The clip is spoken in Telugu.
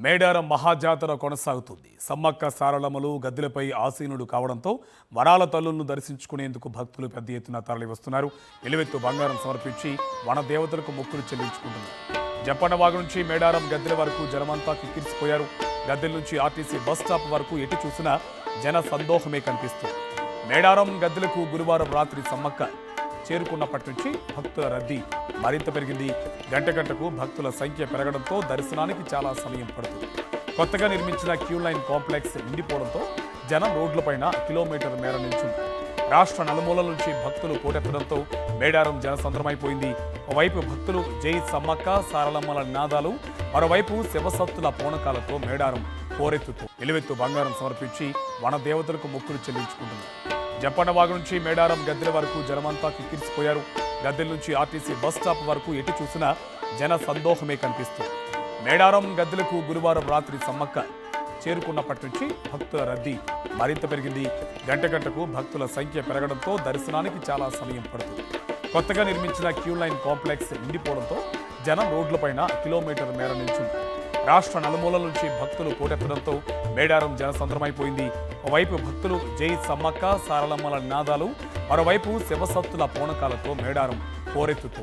మేడారం మహాజాతర కొనసాగుతుంది. సమ్మక్క సారలమ్మలు గద్దెలపై ఆసీనుడు కావడంతో వరాల తల్లులను దర్శించుకునేందుకు భక్తులు పెద్ద ఎత్తున తరలివస్తున్నారు. ఎలువెత్తు బంగారం సమర్పించి వన దేవతలకు మొక్కులు చెల్లించుకుంటున్నారు. జప్పన్నవాగు నుంచి మేడారం గద్దెల వరకు జనమంతా కిక్కిరిసిపోయారు. గద్దెల నుంచి ఆర్టీసీ బస్ స్టాప్ వరకు ఎటు చూసినా జన సందోహమే కనిపిస్తుంది. మేడారం గద్దెలకు గురువారం రాత్రి సమ్మక్క చేరుకున్నప్పటి నుంచి భక్తుల రద్దీ మరింత పెరిగింది. గంటకు భక్తుల సంఖ్య పెరగడంతో దర్శనానికి చాలా సమయం పడుతుంది. కొత్తగా నిర్మించిన క్యూ లైన్ కాంప్లెక్స్ నిండిపోవడంతో జనం రోడ్లపైన కిలోమీటర్ మేర నిల్చుంది. రాష్ట్ర నలుమూలల నుంచి భక్తులు పోటెత్తడంతో మేడారం జనసంద్రమైపోయింది. ఓవైపు భక్తులు జై సమ్మక్క సారలమ్మల నినాదాలు, మరోవైపు శివసత్తుల పూనకాలతో మేడారం పోరెత్తుతూ ఎలువెత్తు బంగారం సమర్పించి వన దేవతలకు మొక్కులు చెల్లించుకుంటున్నారు. జప్పన్నవాగు నుంచి మేడారం గద్దెల వరకు జనమంతా కిక్కిరిసిపోయారు. గద్దెల నుంచి ఆర్టీసీ బస్ స్టాప్ వరకు ఎటు చూసినా జన సందోహమే కనిపిస్తుంది. మేడారం గద్దెలకు గురువారం రాత్రి సమ్మక్క చేరుకున్నప్పటి నుంచి భక్తుల రద్దీ మరింత పెరిగింది. గంటకు భక్తుల సంఖ్య పెరగడంతో దర్శనానికి చాలా సమయం పడుతుంది. కొత్తగా నిర్మించిన క్యూ లైన్ కాంప్లెక్స్ నిండిపోవడంతో జనం రోడ్లపైన కిలోమీటర్ మేర నిల్చుంది. రాష్ట్ర నలుమూలల నుంచి భక్తులు పోటెత్తడంతో మేడారం జనసంద్రమైపోయింది. ఓవైపు భక్తులు జై సమ్మక్క సారలమ్మల నినాదాలు, మరోవైపు శివసత్తుల పూనకాలతో మేడారం పోరెత్తుతూ